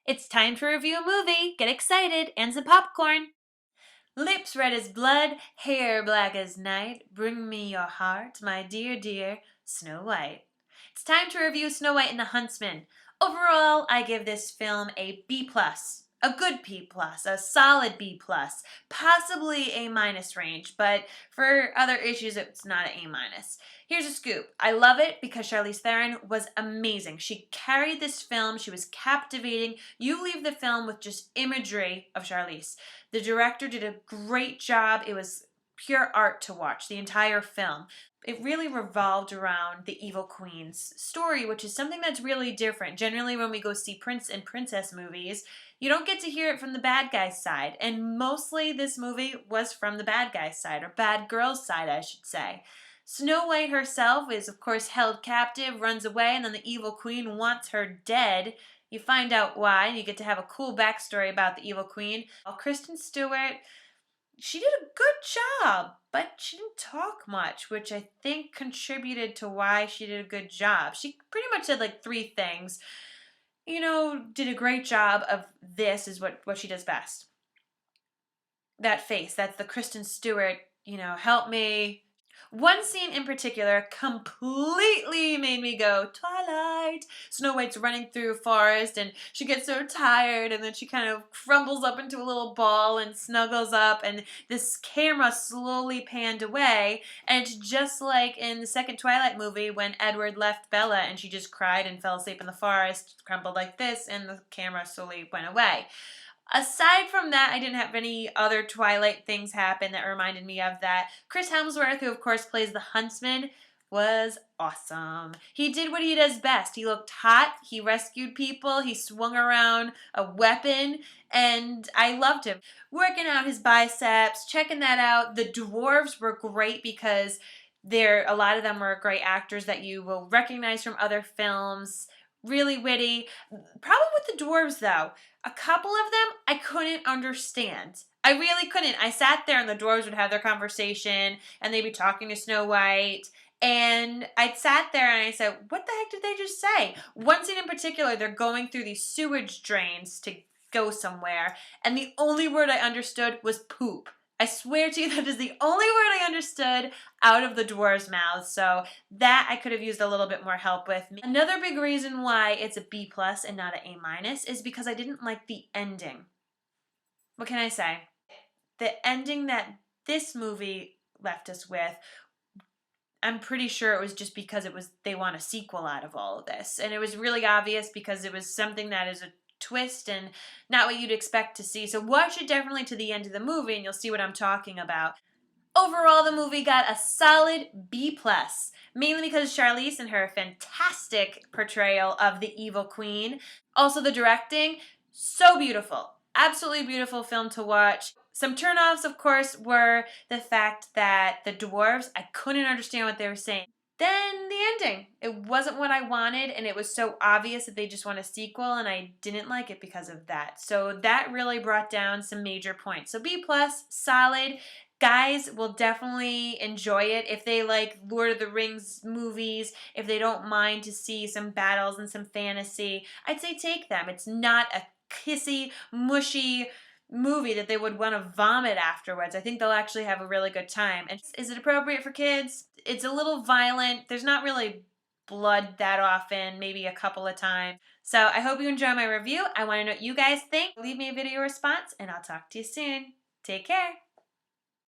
It's time to review a movie. Get excited and some popcorn. Lips red as blood, hair black as night. Bring me your heart, my dear, dear Snow White. It's time to review Snow White and the Huntsman. Overall, I give this film a B plus. A good B plus, a solid B plus, possibly A minus range, but for other issues, it's not an A minus. Here's a scoop. I love it because Charlize Theron was amazing. She carried this film. She was captivating. You leave the film with just imagery of Charlize. The director did a great job. It was pure art to watch, the entire film. It really revolved around the evil queen's story, which is something that's really different. Generally, when we go see prince and princess movies, you don't get to hear it from the bad guy's side. And mostly this movie was from the bad guy's side, or bad girl's side, I should say. Snow White herself is, of course, held captive, runs away, and then the evil queen wants her dead. You find out why, and you get to have a cool backstory about the evil queen. While Kristen Stewart, she did a good job, but she didn't talk much, which I think contributed to why she did a good job. She pretty much said like three things. Did a great job of this is what she does best. That face, that's the Kristen Stewart, help me. One scene in particular completely made me go, Twilight. Snow White's running through a forest and she gets so tired and then she kind of crumbles up into a little ball and snuggles up and this camera slowly panned away and it's just like in the second Twilight movie when Edward left Bella and she just cried and fell asleep in the forest, crumpled like this, and the camera slowly went away. Aside from that, I didn't have any other Twilight things happen that reminded me of that. Chris Hemsworth, who of course plays the Huntsman, was awesome. He did what he does best. He looked hot, he rescued people, he swung around a weapon, and I loved him. Working out his biceps, checking that out. The dwarves were great because a lot of them were great actors that you will recognize from other films. Really witty. Problem with the dwarves, though, a couple of them I couldn't understand. I really couldn't. I sat there and the dwarves would have their conversation and they'd be talking to Snow White. And I'd sat there and I said, what the heck did they just say? One scene in particular, they're going through these sewage drains to go somewhere. And the only word I understood was poop. I swear to you that is the only word I understood out of the dwarves' mouths. So that I could have used a little bit more help with. Another big reason why it's a B plus and not an A minus is because I didn't like the ending. What can I say? The ending that this movie left us with, I'm pretty sure it was just because they want a sequel out of all of this. And it was really obvious because it was something that is a twist and not what you'd expect to see. So watch it definitely to the end of the movie and you'll see what I'm talking about. Overall, the movie got a solid B plus, mainly because Charlize and her fantastic portrayal of the evil queen. Also, the directing, so beautiful. Absolutely beautiful film to watch. Some turnoffs, of course, were the fact that the dwarves, I couldn't understand what they were saying. Then the ending. It wasn't what I wanted, and it was so obvious that they just want a sequel, and I didn't like it because of that. So that really brought down some major points. So B plus, solid. Guys will definitely enjoy it if they like Lord of the Rings movies, if they don't mind to see some battles and some fantasy. I'd say take them. It's not a kissy, mushy movie that they would want to vomit afterwards. I think they'll actually have a really good time. And is it appropriate for kids? It's a little violent. There's not really blood that often, maybe a couple of times. So I hope you enjoy my review. I want to know what you guys think. Leave me a video response and I'll talk to you soon. Take care.